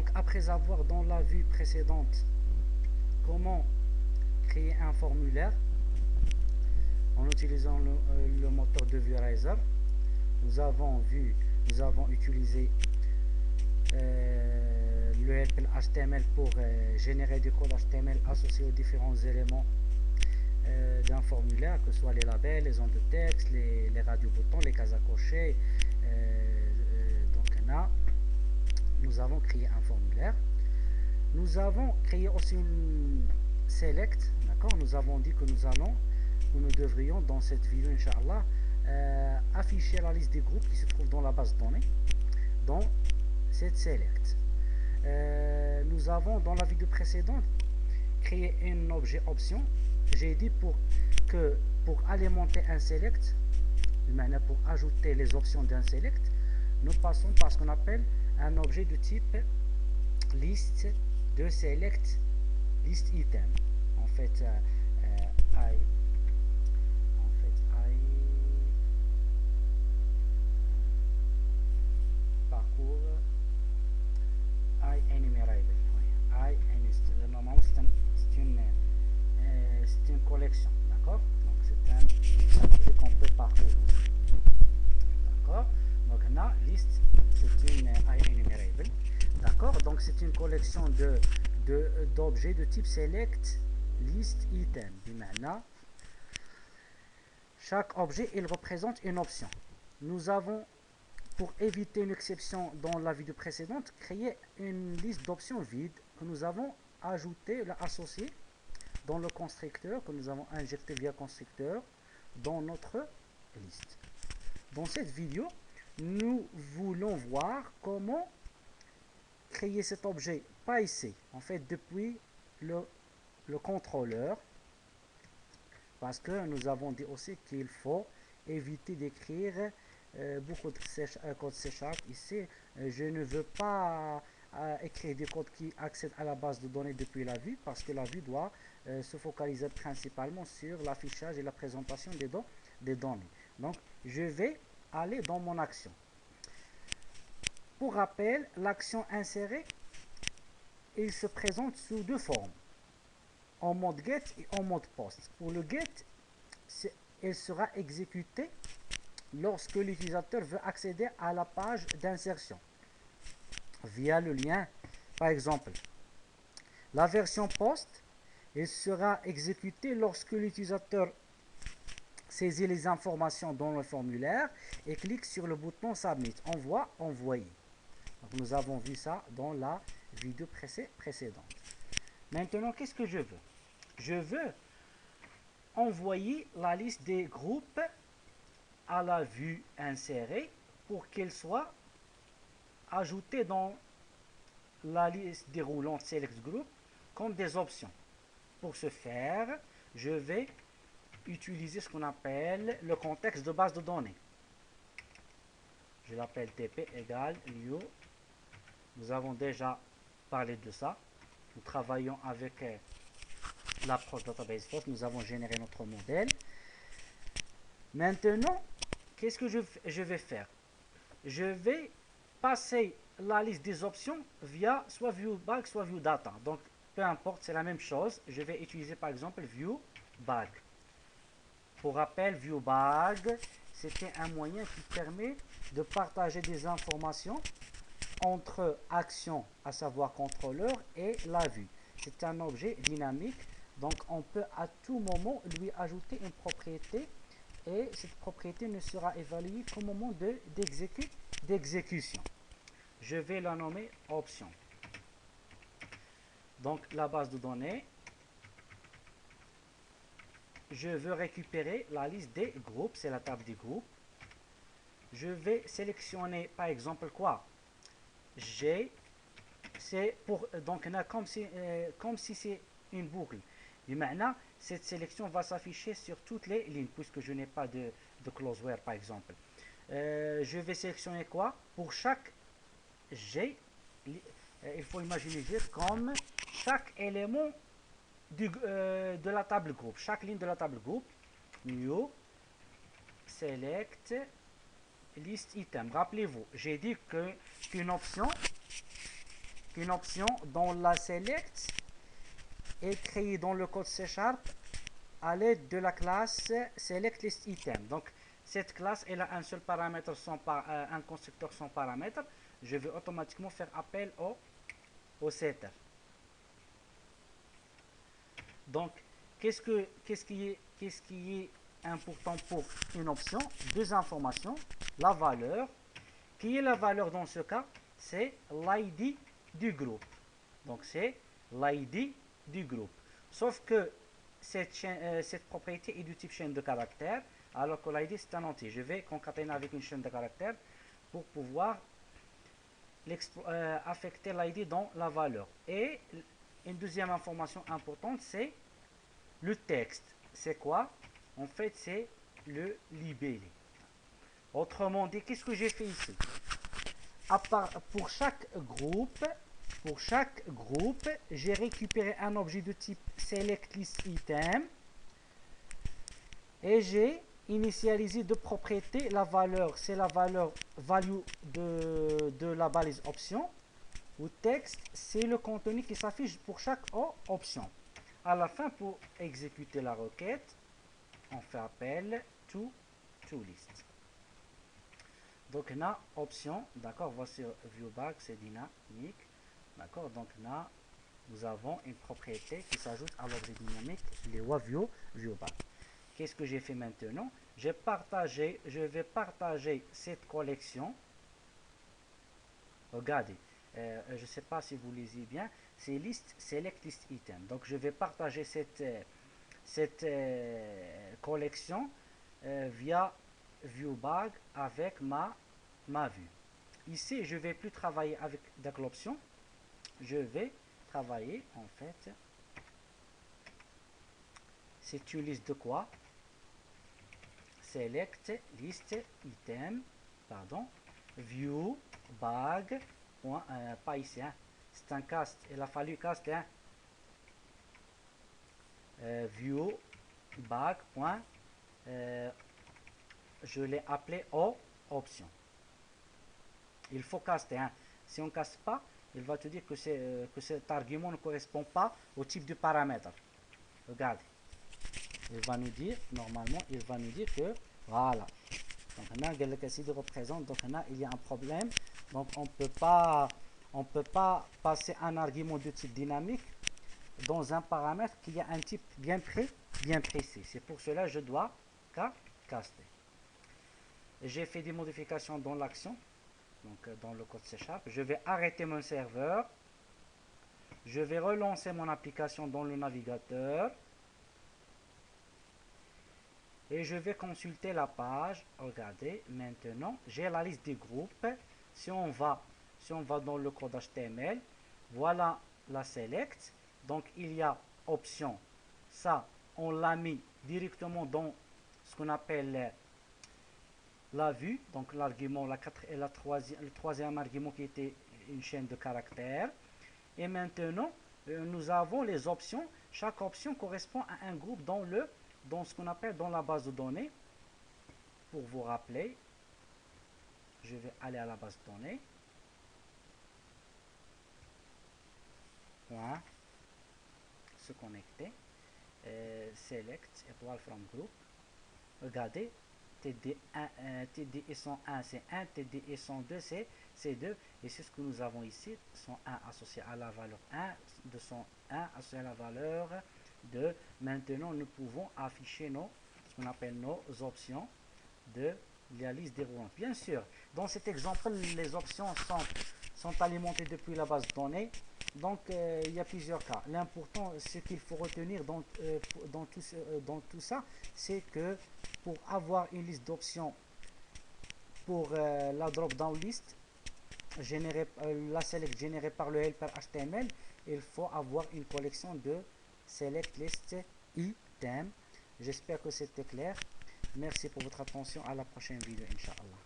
Donc après avoir dans la vue précédente comment créer un formulaire en utilisant le moteur de Vue-Raiser, nous avons utilisé le help HTML pour générer du code HTML associé aux différents éléments d'un formulaire, que ce soit les labels, les zones de texte, les radio-boutons, les cases à cocher. Donc là, nous avons créé un formulaire. Nous avons créé aussi une select, d'accord. Nous avons dit que nous devrions dans cette vidéo, Inch'Allah, afficher la liste des groupes qui se trouvent dans la base de données, dans cette select. Nous avons dans la vidéo précédente créé un objet option. J'ai dit pour alimenter un select, pour ajouter les options d'un select, nous passons par ce qu'on appelle un objet de type liste de select list item. En fait, parcours enumerable. Normalement c'est une collection, d'accord. Donc c'est un objet qu'on peut parcourir, d'accord. Donc là, liste, c'est une enumerable, d'accord. Donc c'est une collection d'objets de type select list item. Maintenant, chaque objet il représente une option. Nous avons, pour éviter une exception dans la vidéo précédente, créé une liste d'options vides que nous avons ajoutée, associée dans le constructeur, que nous avons injecté via constructeur dans notre liste. Dans cette vidéo, nous voulons voir comment créer cet objet, pas ici, en fait depuis le contrôleur, parce que nous avons dit aussi qu'il faut éviter d'écrire beaucoup de code C# ici. Je ne veux pas écrire des codes qui accèdent à la base de données depuis la vue, parce que la vue doit se focaliser principalement sur l'affichage et la présentation des données. Donc je vais aller dans mon action. Pour rappel, l'action insérée, il se présente sous deux formes, en mode get et en mode post. Pour le get, elle sera exécutée lorsque l'utilisateur veut accéder à la page d'insertion via le lien. Par exemple, la version post, elle sera exécutée lorsque l'utilisateur saisit les informations dans le formulaire et clique sur le bouton Submit, envoyer. Donc, nous avons vu ça dans la vidéo précédente. Maintenant, qu'est-ce que je veux? Je veux envoyer la liste des groupes à la vue insérée pour qu'elle soit ajoutée dans la liste déroulante Select Group comme des options. Pour ce faire, je vais utiliser ce qu'on appelle le contexte de base de données. Je l'appelle TP égale new. Nous avons déjà parlé de ça. Nous travaillons avec l'approche Database First. Nous avons généré notre modèle. Maintenant, qu'est-ce que je vais faire? Je vais passer la liste des options via soit ViewBag, soit ViewData. Donc, peu importe, c'est la même chose. Je vais utiliser par exemple ViewBag. Pour rappel, ViewBag, c'était un moyen qui permet de partager des informations entre actions, à savoir contrôleur, et la vue. C'est un objet dynamique, donc on peut à tout moment lui ajouter une propriété, et cette propriété ne sera évaluée qu'au moment d'exécution. Je vais la nommer option. Donc la base de données, je veux récupérer la liste des groupes, c'est la table des groupes. Je vais sélectionner par exemple quoi? G, c'est pour, donc là, comme si c'est une boucle. Du maintenant, cette sélection va s'afficher sur toutes les lignes, puisque je n'ai pas de closeware par exemple. Je vais sélectionner quoi? Pour chaque G, il faut imaginer G comme chaque élément de la table groupe, chaque ligne de la table groupe. New, select, list item. Rappelez-vous, j'ai dit qu'une option qu'une option dans la select est créée dans le code C# à l'aide de la classe selectListItem. Donc cette classe elle a un seul paramètre un constructeur sans paramètre. Je vais automatiquement faire appel au setter. Donc qu'est-ce qui est important pour une option? Deux informations. La valeur. Qui est la valeur dans ce cas? C'est l'ID du groupe. Donc c'est l'ID du groupe. Sauf que cette propriété est du type chaîne de caractères, alors que l'ID c'est un entier. Je vais concaténer avec une chaîne de caractères pour pouvoir affecter l'ID dans la valeur. Et une deuxième information importante, c'est le texte. C'est quoi? En fait, c'est le libellé. Autrement dit, qu'est-ce que j'ai fait ici? Pour chaque groupe, j'ai récupéré un objet de type selectListItem et j'ai initialisé de propriété la valeur. C'est la valeur value de la balise option. Ou texte, c'est le contenu qui s'affiche pour chaque option. À la fin, pour exécuter la requête, on fait appel toList. Donc là, option, d'accord, voici viewBag, c'est dynamique, d'accord, donc là, nous avons une propriété qui s'ajoute à l'objet dynamique, les viewBag. Qu'est-ce que j'ai fait maintenant? Je vais partager cette collection. Regardez, je ne sais pas si vous lisez bien, c'est list select list item. Donc je vais partager cette collection via viewBag avec ma vue. Ici, je ne vais plus travailler avec l'option. Je vais travailler en fait. C'est une liste de quoi? Select list item, pardon, view bag, pas ici, hein. C'est un cast, il a fallu cast, hein. View bag, je l'ai appelé option. Il faut caster, hein. Si on ne caste pas, il va te dire que cet argument ne correspond pas au type de paramètre. Regardez. Il va nous dire, normalement, il va nous dire que, voilà. Donc, on a de représente, donc on a, il y a un problème. Donc, on peut pas passer un argument de type dynamique dans un paramètre qui a un type bien précis. C'est pour cela que je dois caster. J'ai fait des modifications dans l'action, donc dans le code C#. Je vais arrêter mon serveur. Je vais relancer mon application dans le navigateur. Et je vais consulter la page. Regardez, maintenant, j'ai la liste des groupes. Si on va dans le code HTML, voilà la select. Donc, il y a option. Ça, on l'a mis directement dans ce qu'on appelle la vue. Donc, l'argument, le troisième argument qui était une chaîne de caractères. Et maintenant, nous avons les options. Chaque option correspond à un groupe dans ce qu'on appelle dans la base de données. Pour vous rappeler, je vais aller à la base de données. Se connecter. Select, étoile from group. Regardez, TD1, TDE101 c'est 1, TDE102 c'est 2. Et c'est ce que nous avons ici. 101 associé à la valeur 1, 201 associé à la valeur 2. Maintenant, nous pouvons afficher ce qu'on appelle nos options de la liste déroulante. Bien sûr, dans cet exemple, les options sont alimentées depuis la base de données. Donc, il y a plusieurs cas. L'important, ce qu'il faut retenir dans tout ça, c'est que pour avoir une liste d'options pour la drop-down list, la select générée par le helper HTML, il faut avoir une collection de select list item. J'espère que c'était clair. Merci pour votre attention. À la prochaine vidéo, Inch'Allah.